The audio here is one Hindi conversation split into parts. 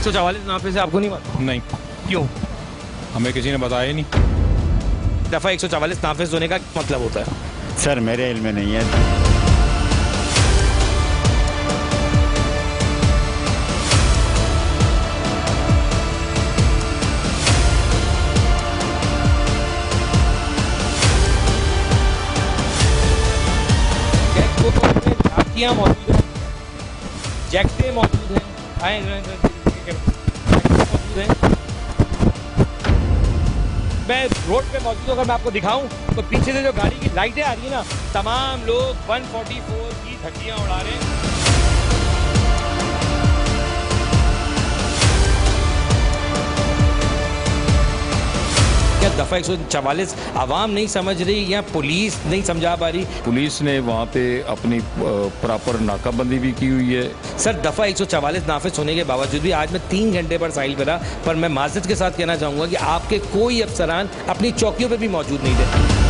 144 नाफे से आपको नहीं मालूम? नहीं, क्यों? हमें किसी ने बताया ही नहीं। दफ़ा 144 नाफिज होने का क्या मतलब होता है? सर मेरे इल्म में नहीं है। झांकियाँ मौजूद हैं, जैकटें मौजूद हैं, मौजूद हैं। मैं रोड पे मौजूद अगर मैं आपको दिखाऊं तो पीछे से जो गाड़ी की लाइटें आ रही है ना, तमाम लोग 144 की धज्जियां उड़ा रहे हैं। क्या दफ़ा 144 आवाम नहीं समझ रही या पुलिस नहीं समझा पा रही? पुलिस ने वहाँ पे अपनी प्रॉपर नाकाबंदी भी की हुई है। सर दफ़ा 144 नाफिज होने के बावजूद भी आज मैं 3 घंटे पर साहिल पर रहा, पर मैं माज़रत के साथ कहना चाहूँगा कि आपके कोई अफसरान अपनी चौकियों पर भी मौजूद नहीं थे।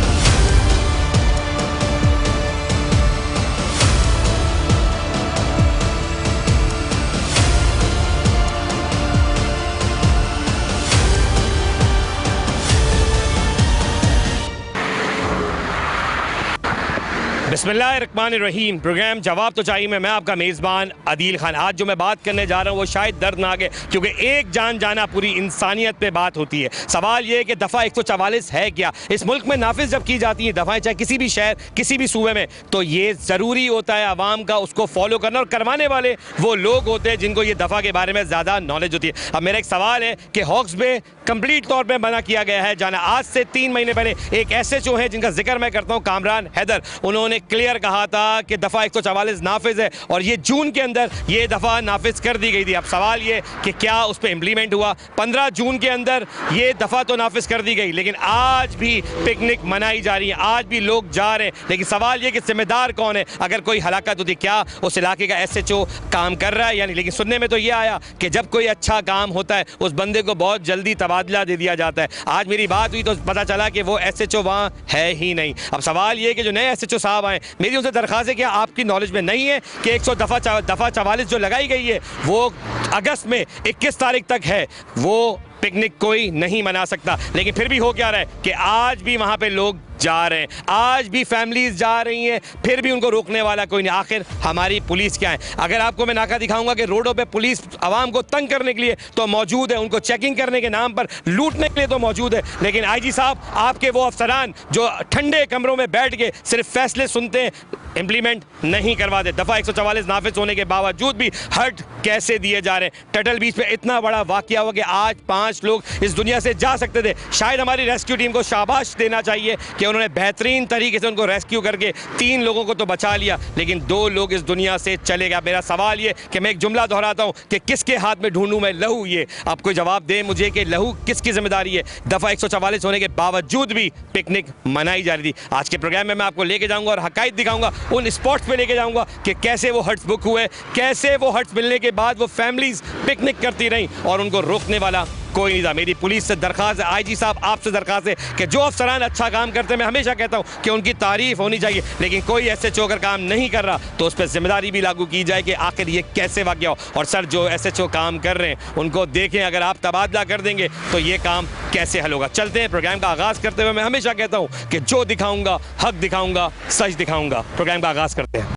बिस्मिल्लाहिर्रहमानिर्रहीम। प्रोग्राम जवाब तो चाहिए मैं आपका मेज़बान आदिल खान। आज जो मैं बात करने जा रहा हूँ वो शायद दर्दनाक है, क्योंकि एक जान जाना पूरी इंसानियत पे बात होती है। सवाल ये है कि दफ़ा 144 है क्या? इस मुल्क में नाफिज जब की जाती हैं दफ़ाएँ, चाहे किसी भी शहर किसी भी सूबे में, तो ये ज़रूरी होता है आवाम का उसको फॉलो करना, और करवाने वाले वो लोग होते हैं जिनको ये दफ़ा के बारे में ज़्यादा नॉलेज होती है। अब मेरा एक सवाल है कि हॉक्स में कंप्लीट तौर पर मना किया गया है जाना। आज से 3 महीने पहले एक SHO है जिनका जिक्र मैं करता हूँ, कामरान हैदर, उन्होंने क्लियर कहा था कि दफ़ा 144 नाफिज है और ये जून के अंदर ये दफ़ा नाफिज कर दी गई थी। अब सवाल ये कि क्या उस पर इम्प्लीमेंट हुआ? 15 जून के अंदर ये दफ़ा तो नाफिज कर दी गई, लेकिन आज भी पिकनिक मनाई जा रही है, आज भी लोग जा रहे हैं। लेकिन सवाल ये कि जिम्मेदार कौन है? अगर कोई हलाकत होती, क्या उस इलाके का SHO काम कर रहा है या नहीं? लेकिन सुनने में तो ये आया कि जब कोई अच्छा काम होता है उस बंदे को बहुत जल्दी तबादला दे दिया जाता है। आज मेरी बात हुई तो पता चला कि वो SHO वहाँ है ही नहीं। अब सवाल ये कि जो नए SHO साहब आए, मेरी उनसे दरख्वास्त है कि आपकी नॉलेज में नहीं है कि 100 दफ़ा 44 जो लगाई गई है वो अगस्त में 21 तारीख तक है, वो पिकनिक कोई नहीं मना सकता। लेकिन फिर भी हो क्या रहा है कि आज भी वहाँ पे लोग जा रहे हैं, आज भी फैमिलीज जा रही हैं, फिर भी उनको रोकने वाला कोई नहीं। आखिर हमारी पुलिस क्या है? अगर आपको मैं नाका दिखाऊंगा कि रोडों पे पुलिस आवाम को तंग करने के लिए तो मौजूद है, उनको चेकिंग करने के नाम पर लूटने के लिए तो मौजूद है, लेकिन IG साहब आपके वो अफसरान जो ठंडे कमरों में बैठ के सिर्फ फैसले सुनते हैं, इम्प्लीमेंट नहीं करवाते। दफ़ा 144 नाफिज होने के बावजूद भी हट कैसे दिए जा रहे हैं? टटल बीच पे इतना बड़ा वाकया हुआ कि आज 5 लोग इस दुनिया से जा सकते थे। शायद हमारी रेस्क्यू टीम को शाबाश देना चाहिए कि उन्होंने बेहतरीन तरीके से उनको रेस्क्यू करके 3 लोगों को तो बचा लिया, लेकिन 2 लोग इस दुनिया से चले गए। मेरा सवाल ये कि मैं एक जुमला दोहराता हूँ कि किसके हाथ में ढूंढूं मैं लहू? ये आप कोई जवाब दें मुझे कि लहू किसकी जिम्मेदारी है? दफ़ा 144 होने के बावजूद भी पिकनिक मनाई जा रही थी। आज के प्रोग्राम में मैं आपको लेके जाऊँगा और हकायत दिखाऊँगा, उन स्पॉट्स पे लेके जाऊँगा कि कैसे वो हट्स बुक हुए, कैसे वो हट्स मिलने के बाद वो फैमिलीज पिकनिक करती रहीं और उनको रोकने वाला कोई नहीं था। मेरी पुलिस से दरख्वास्त है, IG साहब आपसे दरख्वास्त है कि जो अफसरान अच्छा काम करते हैं, मैं हमेशा कहता हूँ कि उनकी तारीफ होनी चाहिए, लेकिन कोई SHO अगर काम नहीं कर रहा तो उस पर जिम्मेदारी भी लागू की जाए कि आखिर ये कैसे वाक़या हो। और सर जो SHO काम कर रहे हैं उनको देखें, अगर आप तबादला कर देंगे तो ये काम कैसे हल होगा? चलते हैं प्रोग्राम का आगाज़ करते हुए। मैं हमेशा कहता हूँ कि जो दिखाऊँगा हक दिखाऊँगा, सच दिखाऊँगा। प्रोग्राम का आगाज़ करते हैं।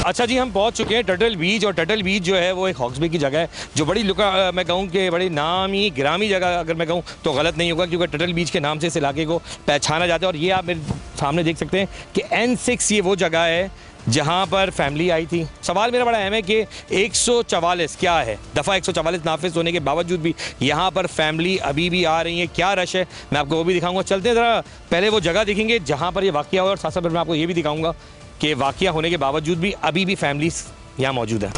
अच्छा जी, हम पहुंच चुके हैं टटल बीच, और टटल बीच जो है वो एक हॉक्स बे की जगह है जो बड़ी मैं कहूँ कि बड़ी नामी गिरामी जगह, अगर मैं कहूँ तो गलत नहीं होगा, क्योंकि टटल बीच के नाम से इस इलाके को पहचाना जाता है। और ये आप मेरे सामने देख सकते हैं कि N6 ये वो जगह है जहाँ पर फैमिली आई थी। सवाल मेरा बड़ा अहम है कि 144 क्या है? दफ़ा 144 नाफिज होने के बावजूद भी यहाँ पर फैमिली अभी भी आ रही है। क्या रश है मैं आपको वो भी दिखाऊंगा। चलते हैं ज़रा पहले वो जगह देखेंगे जहाँ पर ये वाक़या हुआ, और साथ साथ मैं आपको ये भी दिखाऊंगा कि वाक़या होने के बावजूद भी अभी भी फैमिलीज यहाँ मौजूद है।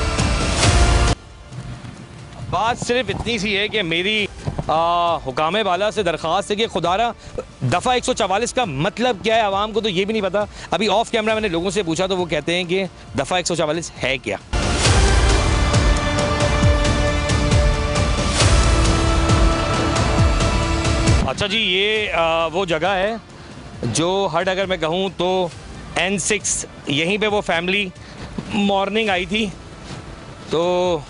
बात सिर्फ इतनी सी है कि मेरी हुकाम बाला से दरख्वास्त है कि खुदारा दफ़ा 144 का मतलब क्या है, आवाम को तो ये भी नहीं पता। अभी ऑफ कैमरा मैंने लोगों से पूछा तो वो कहते हैं कि दफ़ा 144 है क्या। अच्छा जी, ये वो जगह है जो हट अगर मैं कहूँ तो N6, यहीं पे वो फैमिली मॉर्निंग आई थी। तो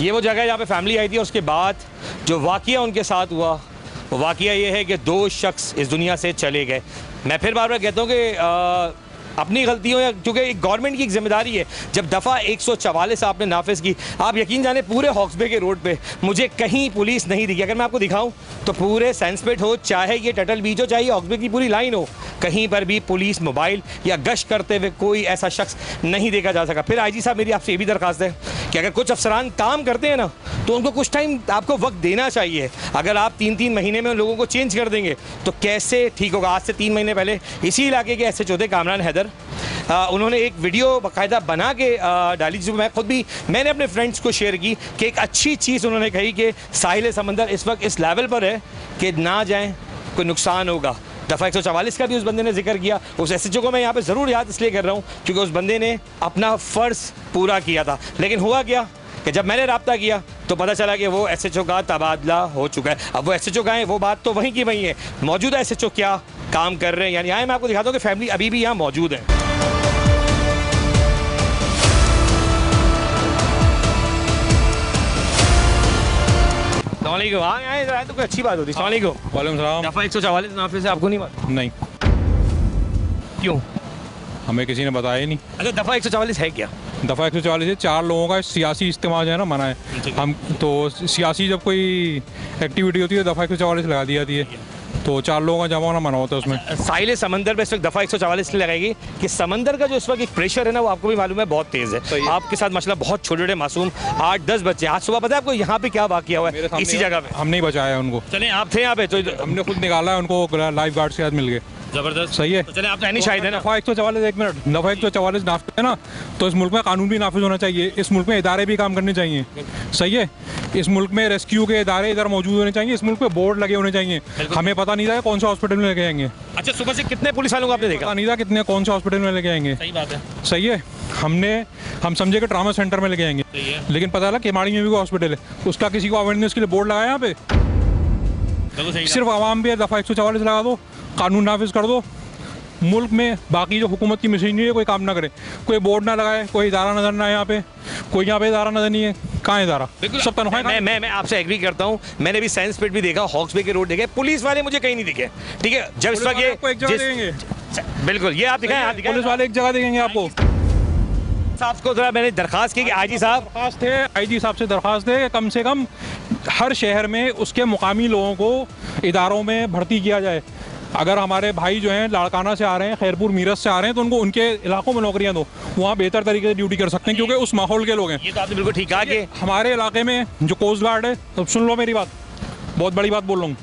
ये वो जगह है जहाँ पे फैमिली आई थी और उसके बाद जो वाक़या उनके साथ हुआ वो वाक़या ये है कि 2 शख्स इस दुनिया से चले गए। मैं फिर बार बार कहता हूँ कि अपनी गलतियों या क्योंकि एक गवर्नमेंट की एक जिम्मेदारी है। जब दफ़ा 144 आपने नाफिज की, आप यकीन जाने पूरे हॉक्सबे के रोड पे मुझे कहीं पुलिस नहीं दिखी। अगर मैं आपको दिखाऊं तो पूरे सैंसपेट हो, चाहे ये टटल बीच हो, चाहे ये हॉक्सबे की पूरी लाइन हो, कहीं पर भी पुलिस मोबाइल या गश्त करते हुए कोई ऐसा शख्स नहीं देखा जा सका। फिर आईजी साहब, मेरी आपसे ये भी दरख्वास्त है कि अगर कुछ अफसरान काम करते हैं ना तो उनको कुछ टाइम आपको वक्त देना चाहिए। अगर आप 3-3 महीने में उन लोगों को चेंज कर देंगे तो कैसे ठीक होगा। आज से 3 महीने पहले इसी इलाके के SHO थे कामरान हैदर, उन्होंने एक वीडियो बाकायदा बना के डाली जिसमें मैं खुद भी मैंने अपने फ्रेंड्स को शेयर की कि एक अच्छी चीज़ उन्होंने कही कि साहिल समंदर इस वक्त इस लेवल पर है कि ना जाएं कोई नुकसान होगा। दफ़ा 144 का भी उस बंदे ने जिक्र किया। उस SHO को मैं यहाँ पे ज़रूर याद इसलिए कर रहा हूँ क्योंकि उस बंदे ने अपना फ़र्ज़ पूरा किया था। लेकिन हुआ क्या कि जब मैंने रब्ता किया तो पता चला कि वो SHO का तबादला हो चुका है। अब वो SHO का है, वो बात तो वहीं की वहीं है। मौजूदा SHO क्या काम कर रहे हैं, यानी आए मैं आपको दिखाता हूँ कि फैमिली अभी भी यहाँ मौजूद है। आए तो कोई अच्छी बात होती। वालेकुम सलाम। दफ़ा 144 नाफिज है, आपको नहीं पता? नहीं, क्यों? हमें किसी ने बताया ही नहीं। अच्छा, दफ़ा 144 है क्या? दफ़ा 144 है, 4 लोगों का सियासी इस्तेमाल जो है ना मना है। हम तो सियासी जब कोई एक्टिविटी होती है दफ़ा 144 लगा दी जाती है, तो 4 लोगों का जमा होना मना होता है उसमें। साहिल समंदर पे इस वक्त दफ़ा 144 लगाएगी कि समंदर का जो इस वक्त एक प्रेशर है ना वो आपको भी मालूम है बहुत तेज़ है। आपके साथ मसला बहुत छोटे छोटे मासूम 8-10 बच्चे, आज सुबह पता है आपको यहाँ पे क्या वाक़या हुआ है इसी जगह पे? हम नहीं बचाया उनको। चले आप थे यहाँ पे तो हमने खुद निकाला है उनको, लाइफ गार्ड के साथ मिल गए। ज़बरदस्त, सही है। तो चले आप नहीं शायद है ना। दफ़ा 144, एक मिनट, दफ़ा 144 नाफिज है ना, तो इस मुल्क में कानून भी नाफिज होना चाहिए, इस मुल्क में इदारे भी काम करने चाहिए। सही है, इस मुल्क में रेस्क्यू के इदारे इधर मौजूद होने चाहिए, इस मुल्क में बोर्ड लगे होने चाहिए। हमें पता नहीं था कौन सा हॉस्पिटल में लेके आएंगे। अच्छा, सुबह से कितने पुलिस वालों को आपने देखा? पता नहीं था कितने कौन सा हॉस्पिटल में लेके आएंगे। सही बात है। सही है, हम समझे कि ट्रामा सेंटर में लेके आएंगे, लेकिन पता चला केमाड़ी में भी कोई हॉस्पिटल है, उसका किसी को अवेयरनेस के लिए बोर्ड लगाया यहाँ पे। सिर्फ आवाम भी दफ़ा 144 लगा दो, कानून नाफिज कर दो, मुल्क में बाकी जो हुकूमत की मशीनरी है कोई काम ना करे, कोई बोर्ड ना लगाए, कोई इदारा नजर ना आए, यहाँ पे कोई यहाँ पे इदारा नजर नहीं है। कहाँ इदारा? सब तनख्वाह। मैं आपसे एग्री करता हूँ। मैंने भी साइंस पेट भी देखा, हॉक्सबे के रोड देखे, पुलिस वाले मुझे कहीं नहीं दिखे। ठीक है, जब इस वक्त ये बिल्कुल ये आप दिखाएं, पुलिस वाले एक जगह देंगे आपको। साहब को जरा मैंने दरखास्त की कि आईजी साहब आईजी साहब से दरखास्त है कि कम से कम हर शहर में उसके मुकामी लोगों को इदारों में भर्ती किया जाए। अगर हमारे भाई जो हैं लाड़काना से आ रहे हैं, खैरपुर मीरत से आ रहे हैं, तो उनको उनके इलाकों में नौकरियां दो, वहाँ बेहतर तरीके से ड्यूटी कर सकते हैं क्योंकि उस माहौल के लोग हैं। ये तो आपने बिल्कुल ठीक कहा कि हमारे इलाके में जो कोस्ट गार्ड है, तो सुन लो मेरी बात, बहुत बड़ी बात बोल रहा हूँ,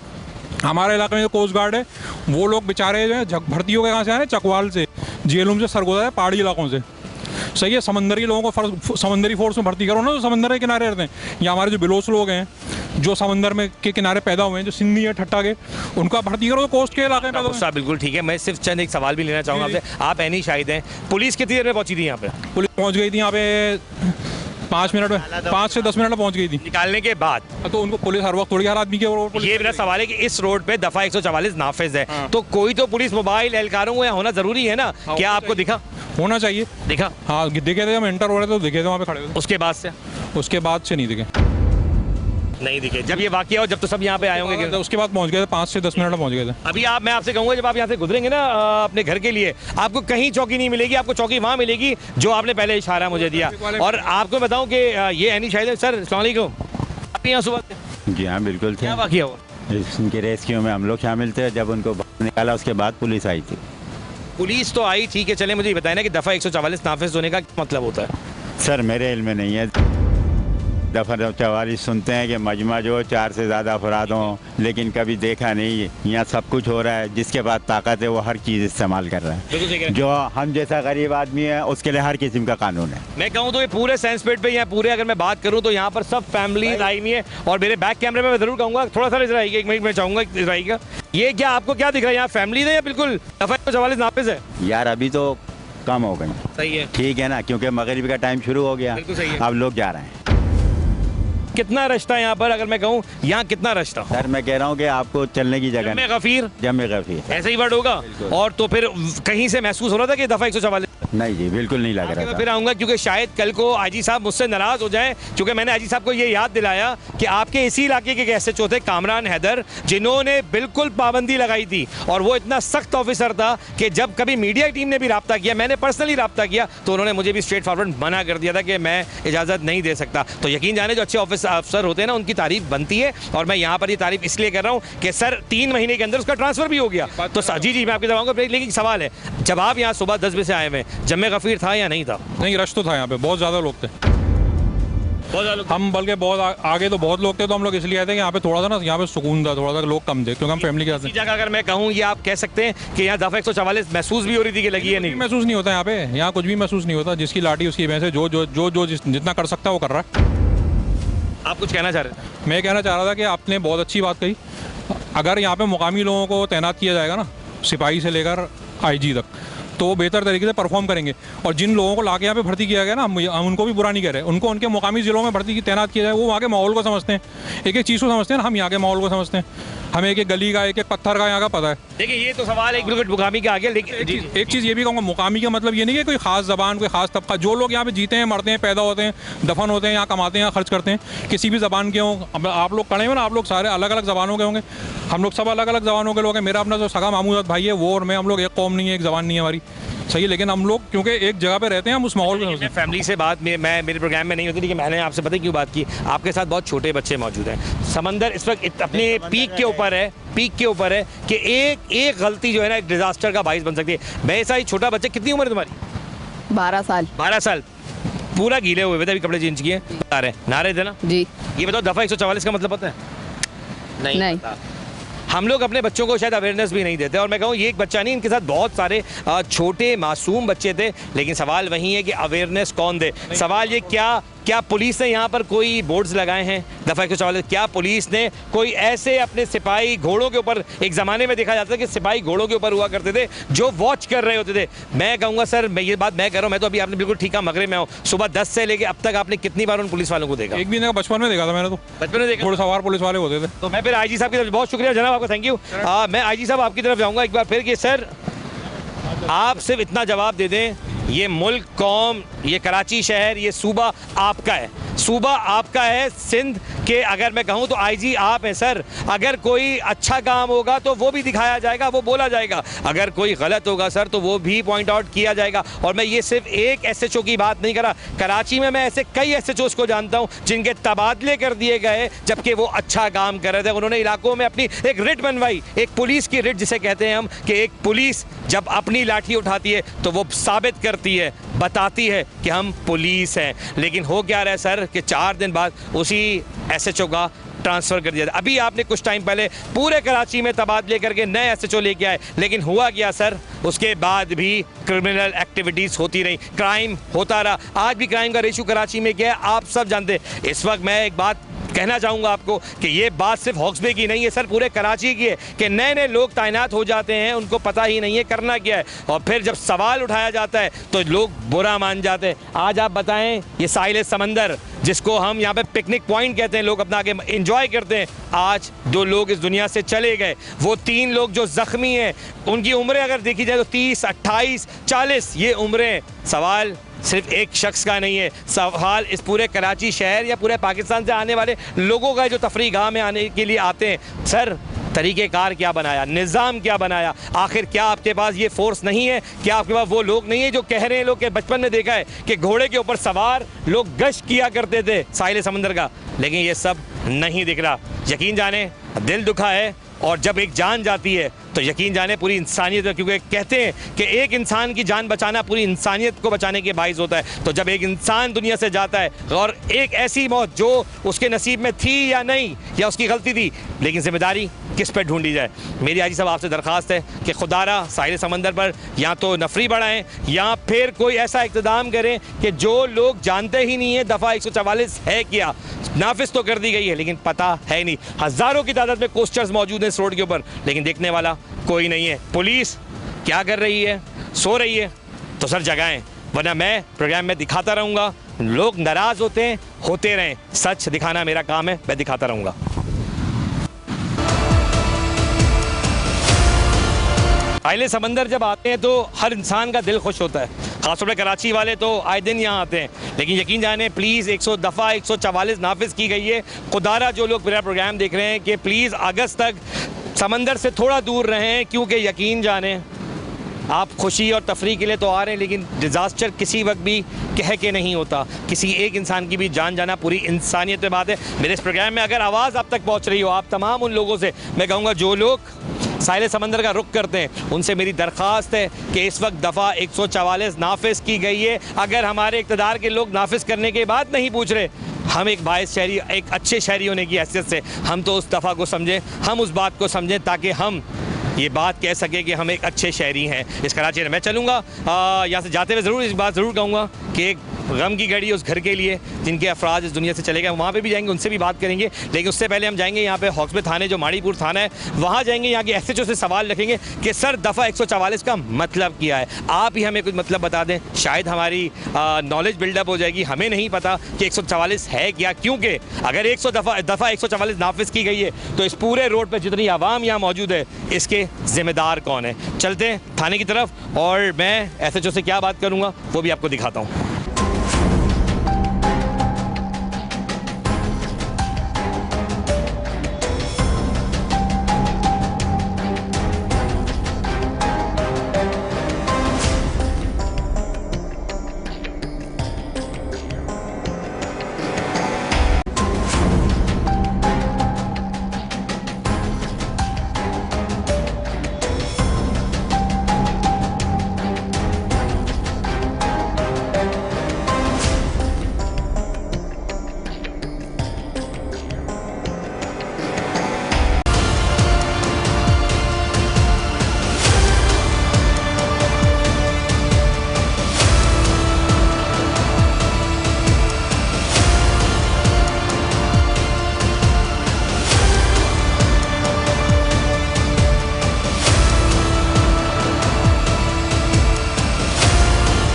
हमारे इलाके में जो कोस्ट गार्ड है वो लोग बेचारे जो है भर्ती हो गए कहाँ से आ रहे हैं, चकवाल से, जेलूम से, सरगोदा है, पहाड़ी इलाकों से। सही है, समंदर के लोगों को समंदरी फोर्स में भर्ती करो ना, तो समंदर के किनारे रहते हैं। या हमारे जो बिलोच लोग हैं जो समंदर में के किनारे पैदा हुए हैं, जो सिंधी है, ठट्टा के, उनका भर्ती करो, तो कोस्ट के इलाके में। साहब बिल्कुल ठीक है। मैं सिर्फ चंद एक सवाल भी लेना चाहूँगा आपसे। आप एनी शाहिद हैं, पुलिस कितनी देर में पहुंची थी यहाँ पे? पुलिस पहुंच गई थी यहाँ पे 5 मिनट में, 5 से 10 मिनट में पहुंच गई थी। निकालने के बाद तो उनको पुलिस हर वक्त थोड़ी हर आदमी के ये मेरा सवाल है कि इस रोड पे दफ़ा 144 नाफिज है, तो कोई तो पुलिस मोबाइल एहलकारों को यहाँ होना जरूरी है ना? क्या आपको दिखा? होना चाहिए। दिखा? हाँ, दिखे थे, हम एंटर हो रहे थे तो दिखे थे वहाँ पे खड़े थे। उसके बाद से नहीं दिखे। नहीं दिखे। जब ये वाकया हो जब तो सब यहाँ पे आए होंगे? उसके बाद पहुँच गए थे, 5 से 10 मिनट में पहुँच गए थे। अभी मैं आपसे कहूँगा जब आप यहाँ से गुजरेंगे ना अपने घर के लिए, आपको कहीं चौकी नहीं मिलेगी, आपको चौकी वहाँ मिलेगी जो आपने पहले इशारा मुझे दिया। और आपको बताऊँ कि ये एनी शाहिद सर, अस्सलाम वालेकुम, आप यहाँ सुबह थे? जी हाँ, बिल्कुल थे। क्या वाकया हुआ? उनके रेस्क्यू में हम लोग शामिल थे। जब उनको बाहर निकाला उसके बाद पुलिस आई थी। पुलिस तो आई, ठीक है, चले मुझे बताए ना कि दफ़ा 144 नाफिज होने का क्या मतलब होता है? सर मेरे इल्म में नहीं है। दफा 44 सुनते हैं कि मजमा जो 4 से ज़्यादा अफराद हों, लेकिन कभी देखा नहीं। यहाँ सब कुछ हो रहा है, जिसके पास ताकत है वो हर चीज़ इस्तेमाल कर रहा बिल्कुल ठीक है। है। जो हम जैसा गरीब आदमी है उसके लिए हर किस्म का कानून है। मैं कहूँ तो ये पूरे सैंसपेट पे, यहाँ पूरे अगर मैं बात करूँ तो यहाँ पर सब फैमिली आई हुई है। और मेरे बैक कैमरे में मैं जरूर कहूँगा, थोड़ा सा इधर आइएगा, 1 मिनट में चाहूँगा इधर आइएगा। ये क्या आपको क्या दिख रहा है, यहाँ फैमिली है या बिल्कुल दफा 144 नाफिज है? यार अभी तो कम हो गई, सही है, ठीक है ना, क्योंकि मगरिब का टाइम शुरू हो गया, बिल्कुल सही है। अब लोग जा रहे हैं। कितना रश था यहाँ पर, अगर मैं कहूँ यहाँ कितना रश था? सर मैं कह रहा हूँ कि आपको चलने की जगह जम्मे गफीर, जम्मे गफीर ऐसे ही वर्ड होगा। और तो फिर कहीं से महसूस हो रहा था कि दफा 144? नहीं जी, बिल्कुल नहीं लग आगे रहा मैं था। फिर आऊंगा क्योंकि शायद कल को आईजी साहब मुझसे नाराज हो जाएं, क्योंकि मैंने आईजी साहब को ये याद दिलाया कि आपके इसी इलाके के एसएचओ थे कामरान हैदर, जिन्होंने बिल्कुल पाबंदी लगाई थी। और वो इतना सख्त ऑफिसर था कि जब कभी मीडिया टीम ने भी रब्ता किया, मैंने पर्सनली रब्ता किया, तो उन्होंने मुझे भी स्ट्रेट फॉरवर्ड मना कर दिया था कि मैं इजाज़त नहीं दे सकता। तो यकीन जाने जो अच्छे अफसर होते हैं ना, उनकी तारीफ बनती है। और मैं यहाँ पर ये तारीफ इसलिए कर रहा हूँ कि सर 3 महीने के अंदर उसका ट्रांसफर भी हो गया। तो जी मैं आपकी दवाऊंगा, लेकिन सवाल है, जब आप यहाँ सुबह 10 बजे से आए हुए, जम्मे गफीर था या नहीं था? नहीं, रश तो था यहाँ पे, बहुत ज़्यादा लोग थे। बहुत ज़्यादा लोग, हम बल्कि बहुत आगे तो बहुत लोग थे, तो हम लोग इसलिए आए थे कि यहाँ पे थोड़ा सा ना, यहाँ पे सुकून था, थोड़ा सा लोग कम थे, क्योंकि हम फैमिली के साथ इसी जगह अगर मैं कहूँ, ये आप कह सकते हैं कि यहाँ दफा 144 महसूस भी हो रही थी कि लगी है नहीं? महसूस नहीं होता यहाँ पे, यहाँ कुछ भी महसूस नहीं होता। जिसकी लाठी उसकी भैंस है, जो जितना कर सकता है वो कर रहा है। आप कुछ कहना चाह रहे थे? मैं कहना चाह रहा था कि आपने बहुत अच्छी बात कही। अगर यहाँ पे मुकामी लोगों को तैनात किया जाएगा ना, सिपाही से लेकर आईजी तक, तो वो बेहतर तरीके से परफॉर्म करेंगे। और जिन लोगों को लाके यहाँ पे भर्ती किया गया ना, हम उनको भी बुरा नहीं कह रहे, उनको उनके मुकामी ज़िलों में भर्ती तैनात किया जाए। वो वहाँ के माहौल को समझते हैं, एक एक चीज़ को समझते हैं ना, हम यहाँ के माहौल को समझते हैं। हमें एक एक गली का, एक एक पत्थर का यहाँ का पता है। देखिए ये तो सवाल एक बिल्कुल मुकामी के आगे, लेकिन एक चीज़ ये भी कहूँगा, मुकामी का मतलब ये नहीं कि कोई खास ज़बान, कोई खास तबका। जो लोग यहाँ पे जीते हैं, मरते हैं, पैदा होते हैं, दफन होते हैं, यहाँ कमाते हैं, यहाँ खर्च करते हैं, किसी भी ज़बान के हों। अब आप लोग खड़े हो ना, आप लोग सारे अलग अलग ज़बानों के होंगे, हम लोग सब अलग अलग ज़बानों के लोग हैं। मेरा अपना जो सगा मामूद भाई है वो और मैं, हम लोग एक कौम नहीं है, एक ज़बान नहीं है हमारी, सही है। लेकिन हम लोग क्योंकि एक जगह पे रहते हैं, हम उस माहौल में। फैमिली से बात मैं मेरे प्रोग्राम में नहीं होती, लेकिन मैंने आपसे पता क्यों बात की, आपके साथ बहुत छोटे बच्चे मौजूद हैं। समंदर इस वक्त अपने पीक के ऊपर है, कि एक गलती जो है ना, एक डिजास्टर का बाइस बन सकती है। मैं ऐसा ही छोटा बच्चा, कितनी उम्र है तुम्हारी? 12 साल। 12 साल, पूरा गीले हुए थे, अभी कपड़े चेंज किए, बता रहे नारे थे ना जी। ये बताओ दफा 144 का मतलब पता है? नहीं। पता। हम लोग अपने बच्चों को शायद अवेयरनेस भी नहीं देते। और मैं कहूँ ये एक बच्चा नहीं, इनके साथ बहुत सारे छोटे मासूम बच्चे थे। लेकिन सवाल वही है कि अवेयरनेस कौन दे। सवाल ये, क्या पुलिस ने यहाँ पर कोई बोर्ड्स लगाए हैं दफा 144? क्या पुलिस ने कोई ऐसे अपने सिपाही घोड़ों के ऊपर, एक ज़माने में देखा जाता था कि सिपाही घोड़ों के ऊपर हुआ करते थे जो वॉच कर रहे होते थे। मैं कहूँगा सर, मैं ये बात मैं कर रहा हूँ, मैं तो अभी आपने बिल्कुल ठीक है मगरे में हूँ, सुबह 10 से लेके अब तक आपने कितनी बार उन पुलिस वालों को देखा? एक भी नहीं, बचपन में देखा था मैंने, तो बचपन में देखा। घोड़सवार पुलिस वाले होते थे। तो मैं फिर आईजी साहब की तरफ, बहुत शुक्रिया जनाब आपका, थैंक यू। मैं आईजी साहब आपकी तरफ जाऊँगा एक बार फिर कि सर आप सिर्फ इतना जवाब दे दें, ये मुल्क, कौम, ये कराची शहर, ये सूबा आपका है, सूबा आपका है सिंध के। अगर मैं कहूँ तो आईजी आप हैं सर। अगर कोई अच्छा काम होगा तो वो भी दिखाया जाएगा, वो बोला जाएगा। अगर कोई गलत होगा सर तो वो भी पॉइंट आउट किया जाएगा। और मैं ये सिर्फ एक एसएचओ की बात नहीं कर रहा, कराची में मैं ऐसे कई एसएचओs को जानता हूँ जिनके तबादले कर दिए गए जबकि वो अच्छा काम कर रहे थे। उन्होंने इलाकों में अपनी एक रिट बनवाई, एक पुलिस की रिट जिसे कहते हैं हम, कि एक पुलिस जब अपनी लाठी उठाती है तो वो साबित करती है, बताती है कि हम पुलिस हैं। लेकिन हो क्या रहा है सर कि 4 दिन बाद उसी एसएचओ का ट्रांसफ़र कर दिया था। अभी आपने कुछ टाइम पहले पूरे कराची में तबादले करके नए एसएचओ लेके आए, लेकिन हुआ क्या सर, उसके बाद भी क्रिमिनल एक्टिविटीज़ होती रही, क्राइम होता रहा। आज भी क्राइम का रेशियो कराची में क्या है आप सब जानते हैं। इस वक्त मैं एक बात कहना चाहूँगा आपको कि ये बात सिर्फ हॉक्सबे की नहीं है सर, पूरे कराची की है कि नए नए लोग तैनात हो जाते हैं, उनको पता ही नहीं है करना क्या है, और फिर जब सवाल उठाया जाता है तो लोग बुरा मान जाते हैं। आज आप बताएं, ये साहिल समंदर जिसको हम यहाँ पे पिकनिक पॉइंट कहते हैं, लोग अपना आगे एंजॉय करते हैं, आज 2 लोग इस दुनिया से चले गए। वो 3 लोग जो ज़ख्मी हैं, उनकी उम्रें अगर देखी जाए तो 30, 28, 40 ये उम्रें। सवाल सिर्फ एक शख्स का नहीं है, सवाल इस पूरे कराची शहर या पूरे पाकिस्तान से आने वाले लोगों का, जो तफरीह गाह में आने के लिए आते हैं। सर तरीक़ेकार क्या बनाया, निज़ाम क्या बनाया? आखिर क्या आपके पास ये फोर्स नहीं है? क्या आपके पास वो लोग नहीं है जो कह रहे हैं लोग कि बचपन में देखा है कि घोड़े के ऊपर सवार लोग गश्त किया करते थे साहिल समंदर का, लेकिन ये सब नहीं दिख रहा। यकीन जाने दिल दुखा है और जब एक जान जाती है तो यकीन जाने पूरी इंसानियत, क्योंकि कहते हैं कि एक इंसान की जान बचाना पूरी इंसानियत को बचाने के बाइस होता है। तो जब एक इंसान दुनिया से जाता है और एक ऐसी मौत जो उसके नसीब में थी या नहीं, या उसकी गलती थी, लेकिन जिम्मेदारी किस पर ढूंढी जाए। मेरी हाजी साहब आपसे दरख्वास्त है कि खुदारा साहिल समंदर पर या तो नफरी बढ़ाएं या फिर कोई ऐसा इक़्तिदाम करें कि जो लोग जानते ही नहीं है दफ़ा 144 है क्या, नाफिज तो कर दी गई है लेकिन पता है नहीं। हज़ारों की तादाद में कोस्टर्स मौजूद हैं इस रोड के ऊपर, लेकिन देखने वाला कोई नहीं है। पुलिस क्या कर रही है? सो रही है? तो सर जगाएं, वरना मैं प्रोग्राम में दिखाता रहूँगा। लोग नाराज़ होते हैं, होते रहें, सच दिखाना मेरा काम है, मैं दिखाता रहूँगा। साहिल समंदर जब आते हैं तो हर इंसान का दिल खुश होता है, खासतौर पर कराची वाले तो आए दिन यहाँ आते हैं। लेकिन यकीन जाने प्लीज़ 144 नाफिज की गई है। खुदारा जो लोग मेरा प्रोग्राम देख रहे हैं कि प्लीज़ अगस्त तक समंदर से थोड़ा दूर रहें, क्योंकि यकीन जाने आप खुशी और तफरी के लिए तो आ रहे हैं, लेकिन डिज़ास्टर किसी वक्त भी कह के नहीं होता। किसी एक इंसान की भी जान जाना पूरी इंसानियत पे बात है। मेरे इस प्रोग्राम में अगर आवाज़ आप तक पहुँच रही हो, आप तमाम उन लोगों से मैं कहूँगा जो लोग साहिल समंदर का रुख करते हैं, उनसे मेरी दरख्वास्त है कि इस वक्त दफ़ा 144 नाफिज की गई है। अगर हमारे इक़्तिदार के लोग नाफिज करने के बाद नहीं पूछ रहे, हम एक बाइस शहरी, एक अच्छे शहरी होने की हैसियत से हम तो उस दफ़ा को समझें, हम उस बात को समझें, ताकि हम ये बात कह सके कि हम एक अच्छे शहरी हैं इस कराची में। मैं चलूँगा यहाँ से जाते हुए ज़रूर इस बात ज़रूर कहूँगा कि एक गम की घड़ी उस घर के लिए जिनके अफराद इस दुनिया से चले गए, वहाँ पे भी जाएंगे, उनसे भी बात करेंगे। लेकिन उससे पहले हम जाएंगे यहाँ पे हॉक्सबे थाने, जो माड़ीपुर थाना है, वहाँ जाएंगे, यहाँ के SHO से सवाल रखेंगे कि सर दफ़ा 144 का मतलब क्या है। आप ही हमें कुछ मतलब बता दें, शायद हमारी नॉलेज बिल्डअप हो जाएगी। हमें नहीं पता कि 144 है क्या, क्योंकि अगर 100 दफ़ा 144 नाफिज की गई है तो इस पूरे रोड पर जितनी आवाम यहाँ मौजूद है, इसके ज़िम्मेदार कौन है। चलते हैं थाने की तरफ और मैं SHO से क्या बात करूँगा वो भी आपको दिखाता हूँ।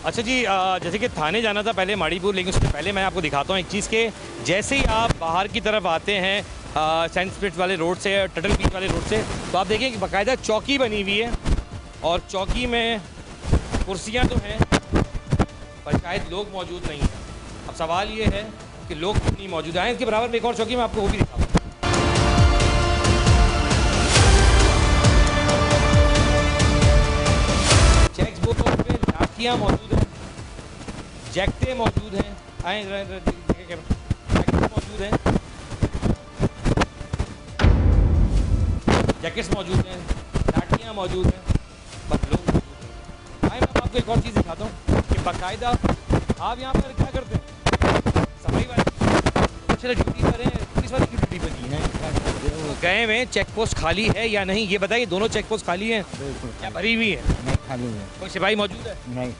अच्छा जी, जैसे कि थाने जाना था पहले माड़ीपुर, लेकिन उससे पहले मैं आपको दिखाता हूँ एक चीज़ के जैसे ही आप बाहर की तरफ आते हैं सेंट स्पिरिट वाले रोड से, टटल बीच वाले रोड से, तो आप देखें कि बाकायदा चौकी बनी हुई है और चौकी में कुर्सियाँ तो हैं पर शायद लोग मौजूद नहीं हैं। अब सवाल ये है कि लोग क्यों नहीं मौजूद हैं। इसके बराबर में एक और चौकी मैं आपको वो भी दिखाऊँ। चेक बोर्ड पे लाठियाँ मौजूद हैं, जैकटें मौजूद हैं, आए जैकेट मौजूद हैं, जैकेट्स मौजूद हैं, लाठियाँ मौजूद हैं, बस लोग मौजूद हैं। आए मैं आपको एक और चीज़ दिखाता हूँ कि बाकायदा आप यहाँ पर क्या करते हैं, सफाई वाले चलो ड्यूटी पर हैं, पुलिस वाले की ड्यूटी पर नहीं है, गए हुए चेक पोस्ट खाली है या नहीं ये बताइए। दोनों चेक पोस्ट खाली हैं क्या भरी हुई है? नहीं खाली है। कोई सिपाही मौजूद है? नहीं।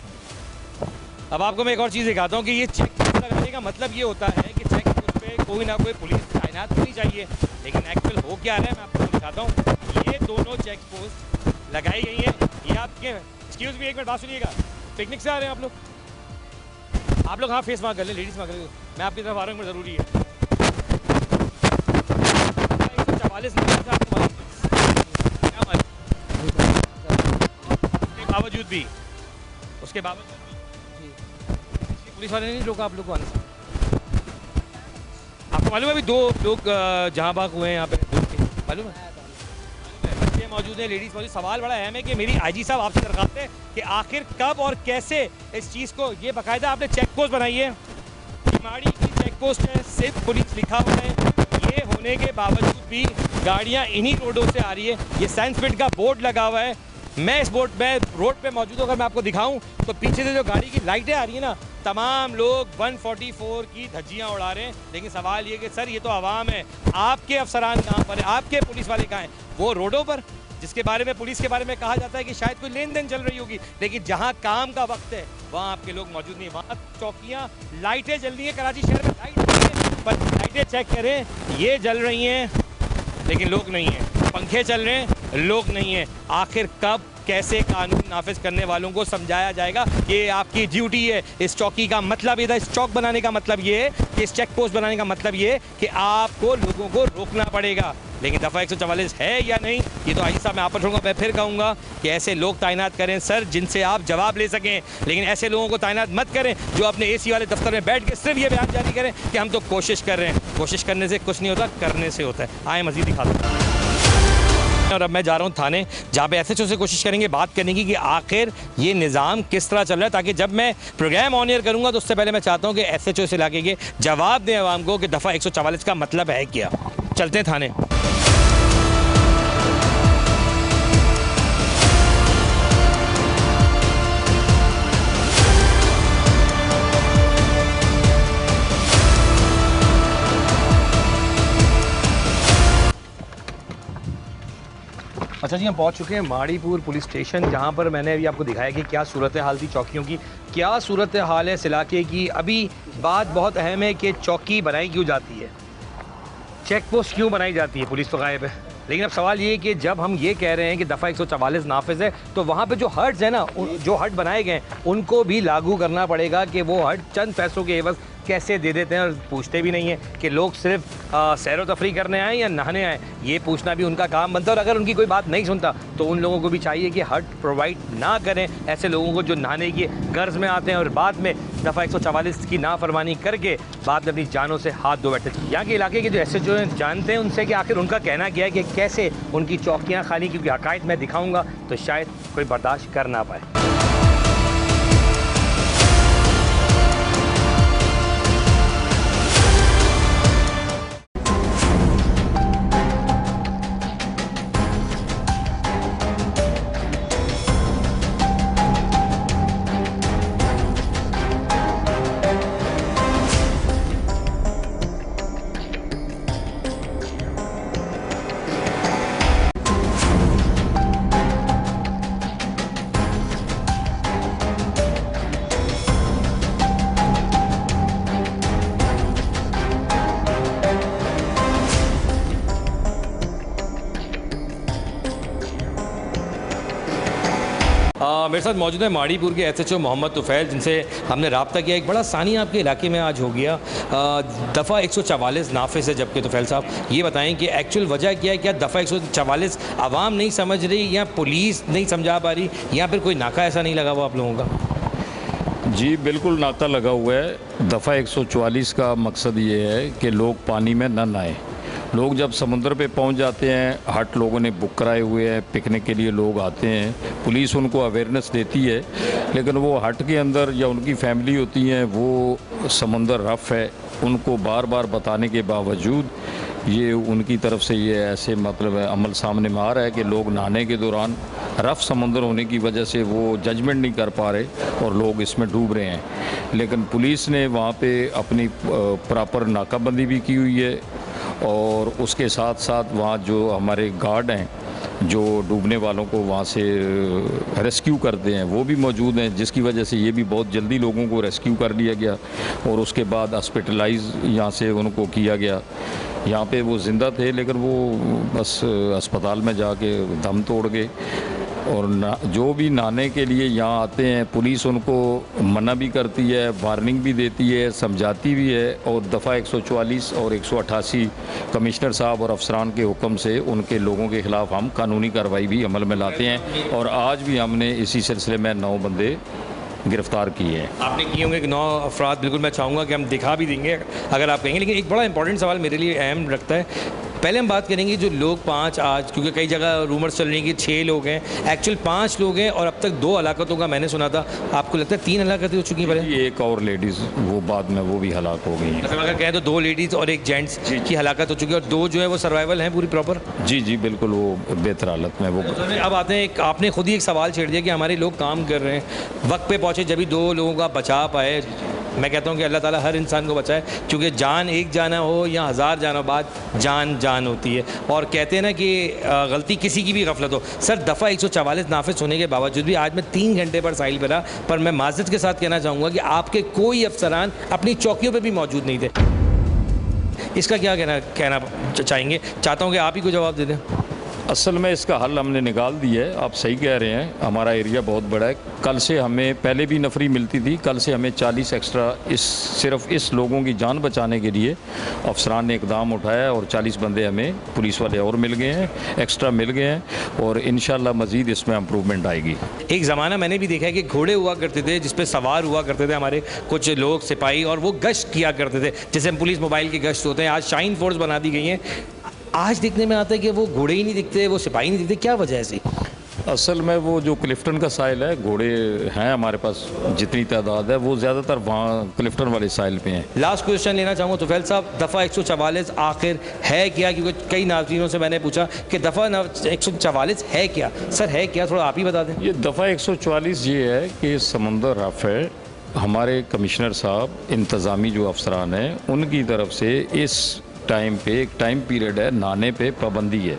अब आपको मैं एक और चीज़ दिखाता हूँ कि ये चेक पोस्ट लगाने का मतलब ये होता है कि चेक पोस्ट पे कोई ना कोई पुलिस तैनात होनी चाहिए, लेकिन एक्चुअल हो क्या रहा है मैं आपको दिखाता हूँ। ये दोनों चेक पोस्ट लगाई गई हैं। ये आपके एक्सक्यूज़ भी एक मिनट बात सुनिएगा, पिकनिक से आ रहे हैं आप लोग हाँ फेस मार्क कर ले, लेडीज़ मार्क कर ले, मैं आपकी तरफ आ रहा हूँ, ज़रूरी है। 144 उसके बावजूद भी पुलिस वाले नहीं रोका आप लोग को आने से। आपको मालूम है अभी 2 लोग जहाँ बाग हुए हैं यहाँ पे, मालूम है? बच्चे मौजूद हैं, लेडीज़ मौजूद। सवाल बड़ा अहम है कि मेरी आईजी साहब आपसे दरख्वास्त है कि आखिर कब और कैसे इस चीज़ को, ये बाकायदा आपने चेक पोस्ट बनाई है, माड़ी की चेक पोस्ट है, सिर्फ पुलिस लिखा हुआ है, ये होने के बावजूद भी गाड़ियाँ इन्हीं रोडों से आ रही है। ये साइंस स्पीड का बोर्ड लगा हुआ है। मैं इस बोर्ड में रोड पे मौजूद होकर मैं आपको दिखाऊं तो पीछे से जो गाड़ी की लाइटें आ रही है ना, तमाम लोग 144 की धज्जियां उड़ा रहे हैं। लेकिन सवाल ये कि सर ये तो आवाम है, आपके अफसरान कहाँ पर है, आपके पुलिस वाले कहाँ हैं? वो रोडों पर, जिसके बारे में पुलिस के बारे में कहा जाता है कि शायद कोई लेन देन चल रही होगी, लेकिन जहाँ काम का वक्त है वहाँ आपके लोग मौजूद नहीं। वहाँ चौकियाँ, लाइटें जल रही हैं, कराची शहर में लाइट नहीं है, पर लाइटें चेक करें, ये जल रही हैं लेकिन लोग नहीं हैं। पंखे चल रहे हैं, लोग नहीं हैं। आखिर कब कैसे कानून नाफिज करने वालों को समझाया जाएगा? ये आपकी ड्यूटी है। इस चौकी का मतलब ये था, इस चौक बनाने का मतलब ये है कि इस चेक पोस्ट बनाने का मतलब ये है कि आपको लोगों को रोकना पड़ेगा। लेकिन दफ़ा 144 है या नहीं, ये तो आहिस्ता मैं आप पर छोड़ूंगा। मैं फिर कहूँगा कि ऐसे लोग तैनात करें सर जिनसे आप जवाब ले सकें, लेकिन ऐसे लोगों को तैनात मत करें जो अपने AC वाले दफ्तर में बैठ के सिर्फ ये बयान जारी करें कि हम तो कोशिश कर रहे हैं। कोशिश करने से कुछ नहीं होता, करने से होता है। आए मज़ीद दिखा दो। और अब मैं जा रहा हूँ थाने, जहाँ पे SHO से कोशिश करेंगे बात करने की कि आखिर ये निज़ाम किस तरह चल रहा है, ताकि जब मैं प्रोग्राम ऑन एयर करूँगा तो उससे पहले मैं चाहता हूँ कि SHO से लाके के जवाब दें आवाम को कि दफ़ा 144 का मतलब है क्या। चलते हैं थाने। अच्छा जी, हम पहुंच चुके हैं माड़ीपुर पुलिस स्टेशन, जहां पर मैंने अभी आपको दिखाया कि क्या सूरत हाल थी चौकियों की, क्या सूरत हाल है इस इलाके की। अभी बात बहुत अहम है कि चौकी बनाई क्यों जाती है, चेक पोस्ट क्यों बनाई जाती है, पुलिस तो गायब है। लेकिन अब सवाल ये है कि जब हम ये कह रहे हैं कि दफ़ा 144 नाफिज है, तो वहाँ पे जो हट्स है ना, जो हट बनाए गए हैं उनको भी लागू करना पड़ेगा कि वो हट चंद पैसों के एवज़ कैसे दे देते हैं। और पूछते भी नहीं है कि लोग सिर्फ सैर व तफरी करने आए या नहाने आए, ये पूछना भी उनका काम बनता है। और अगर उनकी कोई बात नहीं सुनता तो उन लोगों को भी चाहिए कि हट प्रोवाइड ना करें ऐसे लोगों को जो नहाने की गर्ज में आते हैं और बाद में दफ़ा 144 की नाफरमानी करके बाद में अपनी जानों से हाथ धो बैठे। यहाँ के इलाके के जो SHO हैं जानते हैं उनसे कि आखिर उनका कहना क्या है कि कैसे उनकी चौकियाँ खाली, क्योंकि हक़ाइक़ मैं दिखाऊँगा तो शायद कोई बर्दाश्त कर ना पाए। मेरे साथ मौजूद है माड़ीपुर के SHO मोहम्मद तुफ़ैल, जिनसे हमने रब्ता किया। एक बड़ा सानी आपके इलाके में आज हो गया, दफ़ा 144 नाफिज है, जबकि तुफ़ैल साहब ये बताएं कि एक्चुअल वजह क्या है? क्या दफ़ा 144 आवाम नहीं समझ रही या पुलिस नहीं समझा पा रही, या फिर कोई नाका ऐसा नहीं लगा हुआ आप लोगों का? जी बिल्कुल नाका लगा हुआ है। दफ़ा 144 का मकसद ये है कि लोग पानी में न नहाएं। लोग जब समुद्र पे पहुंच जाते हैं, हट लोगों ने बुक कराए हुए हैं, पिकनिक के लिए लोग आते हैं, पुलिस उनको अवेयरनेस देती है, लेकिन वो हट के अंदर या उनकी फैमिली होती हैं, वो समंदर रफ़ है, उनको बार बार बताने के बावजूद ये उनकी तरफ से ये ऐसे मतलब अमल सामने में आ रहा है कि लोग नहाने के दौरान रफ़ समंदर होने की वजह से वो जजमेंट नहीं कर पा रहे और लोग इसमें डूब रहे हैं। लेकिन पुलिस ने वहाँ पे अपनी प्रॉपर नाकाबंदी भी की हुई है और उसके साथ साथ वहाँ जो हमारे गार्ड हैं जो डूबने वालों को वहाँ से रेस्क्यू करते हैं वो भी मौजूद हैं, जिसकी वजह से ये भी बहुत जल्दी लोगों को रेस्क्यू कर लिया गया और उसके बाद हॉस्पिटलाइज यहाँ से उनको किया गया। यहाँ पे वो ज़िंदा थे लेकिन वो बस अस्पताल में जाके दम तोड़ गए। और जो भी नहाने के लिए यहाँ आते हैं पुलिस उनको मना भी करती है, वार्निंग भी देती है, समझाती भी है और दफ़ा 144 और 188 कमिश्नर साहब और अफसरान के हुक्म से उनके लोगों के ख़िलाफ़ हम कानूनी कार्रवाई भी अमल में लाते हैं। और आज भी हमने इसी सिलसिले में 9 बंदे गिरफ़्तार किए हैं। आपने किए होंगे कि 9 अफराद, बिल्कुल मैं चाहूँगा कि हम दिखा भी देंगे अगर आप कहेंगे। लेकिन एक बड़ा इंपॉर्टेंट सवाल मेरे लिए अहम रखता है, पहले हम बात करेंगे जो लोग 5 आज, क्योंकि कई जगह रूमर्स चल रही हैं कि 6 लोग हैं, एक्चुअल 5 लोग हैं और अब तक 2 हलाकतों का मैंने सुना था। आपको लगता है 3 हलाकतें हो चुकी हैं पहले? एक और लेडीज़ वो बाद में वो भी हलाक हो गई हैं। मतलब अगर कहें तो 2 लेडीज़ और 1 जेंट्स की हलाकत हो चुकी है और 2 जो है वो सर्वाइवल हैं पूरी प्रॉपर। जी जी बिल्कुल, वो बेहतर हालत में वो। अब आते हैं, आपने खुद ही एक सवाल छेड़ दिया कि हमारे लोग काम कर रहे हैं, वक्त पे पहुँचे जब भी 2 लोगों का बचा पाए। मैं कहता हूँ कि अल्लाह ताला हर इंसान को बचाए, क्योंकि जान एक जाना हो या 1000 जाना बाद जान जान होती है। और कहते हैं ना कि गलती किसी की भी गफलत हो। सर, दफ़ा 144 नाफिज होने के बावजूद भी आज मैं 3 घंटे पर साहिल पर रहा, पर मैं माज़रत के साथ कहना चाहूँगा कि आपके कोई अफसरान अपनी चौकियों पर भी मौजूद नहीं थे। इसका क्या कहना चाहेंगे? चाहता हूँ कि आप ही को जवाब दे दें। असल में इसका हल हमने निकाल दिया है। आप सही कह रहे हैं, हमारा एरिया बहुत बड़ा है। कल से हमें पहले भी नफरी मिलती थी, कल से हमें 40 एक्स्ट्रा सिर्फ इस लोगों की जान बचाने के लिए अफसरान ने इकदाम उठाया और 40 बंदे हमें पुलिस वाले और मिल गए हैं, एक्स्ट्रा मिल गए हैं और इंशाल्लाह मज़ीद इसमें इम्प्रूवमेंट आएगी। एक ज़माना मैंने भी देखा है कि घोड़े हुआ करते थे जिस पे सवार हुआ करते थे हमारे कुछ लोग सिपाही, और वो गश्त किया करते थे जैसे हम पुलिस मोबाइल के गश्त होते हैं। आज शाइन फोर्स बना दी गई हैं। आज दिखने में आता है कि वो घोड़े ही नहीं दिखते, वो सिपाही नहीं दिखते। क्या वजह है ऐसी? असल में वो जो क्लिफ्टन का साइल है, घोड़े हैं हमारे पास जितनी तादाद है वो ज़्यादातर वहाँ क्लिफ्टन वाले साइल पे हैं। लास्ट क्वेश्चन लेना चाहूँगा तुफैल साहब, दफ़ा 144 आखिर है क्या? क्योंकि कई नाज़रीनों से मैंने पूछा कि दफ़ा 144 है क्या। सर है क्या, थोड़ा आप ही बता दें। ये दफ़ा 144 ये है कि समंदर रफ़ है। हमारे कमिश्नर साहब, इंतज़ामी जो अफसरान हैं, उनकी तरफ से इस टाइम पे एक टाइम पीरियड है, नहाने पे पाबंदी है।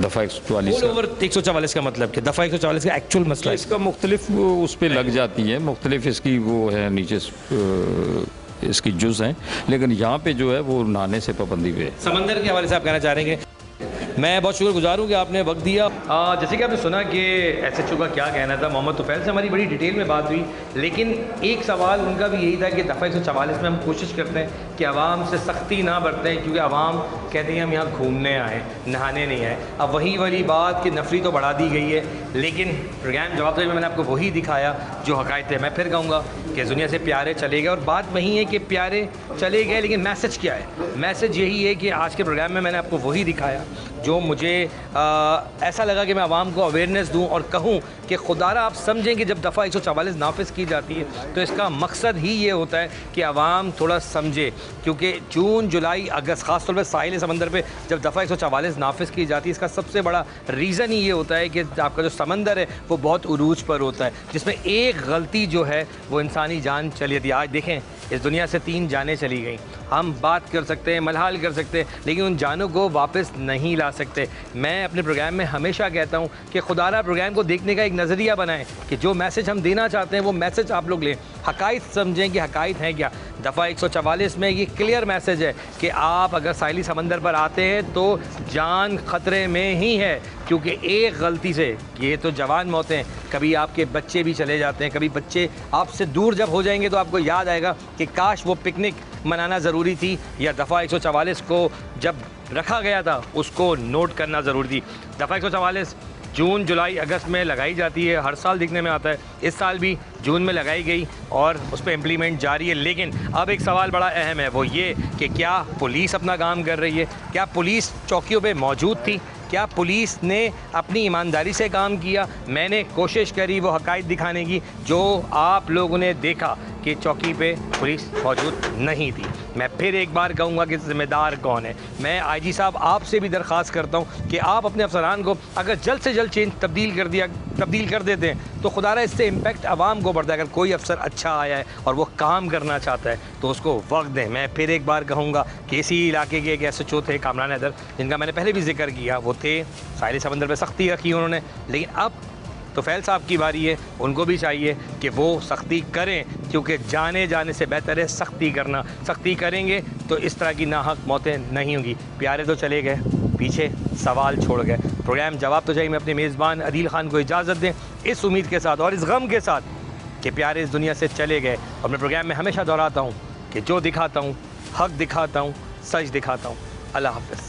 दफ़ा 144 ओवर 144 का मतलब कि दफ़ा 144 का एक्चुअल मसला है। इसका मुख्तलिफ उस पर लग जाती है, मुख्तलिफ इसकी वो है, नीचे इसकी जुज़ हैं, लेकिन यहाँ पे जो है वो नहाने से पाबंदी पे है। समंदर के हवाले से आप कहना चाह रहे हैं? मैं बहुत शुक्रगुजार हूँ कि आपने वक्त दिया। जैसे कि आपने सुना कि SHO का क्या कहना था, मोहम्मद तुफैल से हमारी बड़ी डिटेल में बात हुई, लेकिन एक सवाल उनका भी यही था कि दफ़ा 144 में हम कोशिश करते हैं कि आवाम से सख्ती ना बरतें, क्योंकि आवाम कहते हैं हम यहाँ घूमने आए, नहाने नहीं आए। अब वही वाली बात कि नफरी तो बढ़ा दी गई है, लेकिन प्रोग्राम जवाब में मैंने आपको वही दिखाया जो हक़ाइक़ थे। मैं फिर कहूँगा कि दुनिया से प्यारे चले गए, और बात वही है कि प्यारे चले गए, लेकिन मैसेज क्या है? मैसेज यही है कि आज के प्रोग्राम में मैंने आपको वही दिखाया जो मुझे ऐसा लगा कि मैं आवाम को अवेयरनेस दूं और कहूं कि खुदारा आप समझें कि जब दफ़ा 144 नाफिज की जाती है तो इसका मकसद ही ये होता है कि आवाम थोड़ा समझे, क्योंकि जून, जुलाई, अगस्त ख़ास तौर पर साहिल समंदर पे जब दफ़ा 144 नाफिज की जाती है, इसका सबसे बड़ा रीज़न ही ये होता है कि आपका जो समंदर है वो बहुत उरूज पर होता है, जिसमें एक गलती जो है वो इंसानी जान चली जाती है। आज देखें, इस दुनिया से 3 जानें चली गई। हम बात कर सकते हैं, मलहाल कर सकते हैं, लेकिन उन जानों को वापस नहीं ला सकते। मैं अपने प्रोग्राम में हमेशा कहता हूं कि खुदारा प्रोग्राम को देखने का एक नज़रिया बनाएं कि जो मैसेज हम देना चाहते हैं वो मैसेज आप लोग लें, हक़ाइक़ समझें कि हक़ाइक़ हैं क्या। दफ़ा 144 में ये क्लियर मैसेज है कि आप अगर साहिली समंदर पर आते हैं तो जान ख़तरे में ही है, क्योंकि एक गलती से, ये तो जवान मौतें, कभी आपके बच्चे भी चले जाते हैं, कभी बच्चे आपसे दूर जब हो जाएंगे तो आपको याद आएगा कि काश वो पिकनिक मनाना ज़रूरी थी, या दफ़ा 144 को जब रखा गया था उसको नोट करना ज़रूरी थी। दफ़ा 144 जून, जुलाई, अगस्त में लगाई जाती है, हर साल दिखने में आता है। इस साल भी जून में लगाई गई और उस पर इम्प्लीमेंट जारी है। लेकिन अब एक सवाल बड़ा अहम है, वो ये कि क्या पुलिस अपना काम कर रही है? क्या पुलिस चौकियों पे मौजूद थी? क्या पुलिस ने अपनी ईमानदारी से काम किया? मैंने कोशिश करी वो हक़ाइक़ दिखाने की जो आप लोगों ने देखा कि चौकी पे पुलिस मौजूद नहीं थी। मैं फिर एक बार कहूँगा कि ज़िम्मेदार कौन है। मैं IG साहब आपसे भी दरख्वास्त करता हूँ कि आप अपने अफसरान को अगर जल्द से जल्द तब्दील कर देते हैं तो खुदारा इससे इम्पैक्ट आवाम को बढ़ता है। अगर कोई अफसर अच्छा आया है और वो काम करना चाहता है तो उसको वक्त दें। मैं फिर एक बार कहूँगा कि इसी इलाके के एक SHO थे, कामरान हैदर, जिनका मैंने पहले भी जिक्र किया, वो थे, साहिल समंदर पर सख्ती रखी उन्होंने, लेकिन अब तुफैल साहब की बारी है, उनको भी चाहिए कि वो सख्ती करें, क्योंकि जाने से बेहतर है सख्ती करना। सख्ती करेंगे तो इस तरह की नाहक मौतें नहीं होंगी। प्यारे तो चले गए, पीछे सवाल छोड़ गए। प्रोग्राम जवाब तो चाहिए में अपने मेज़बान अदील खान को इजाज़त दें, इस उम्मीद के साथ और इस गम के साथ कि प्यारे इस दुनिया से चले गए। और मैं प्रोग्राम में हमेशा दोहराता हूँ कि जो दिखाता हूँ हक़ दिखाता हूँ, सच दिखाता हूँ। अल्लाह हाफ़िज़।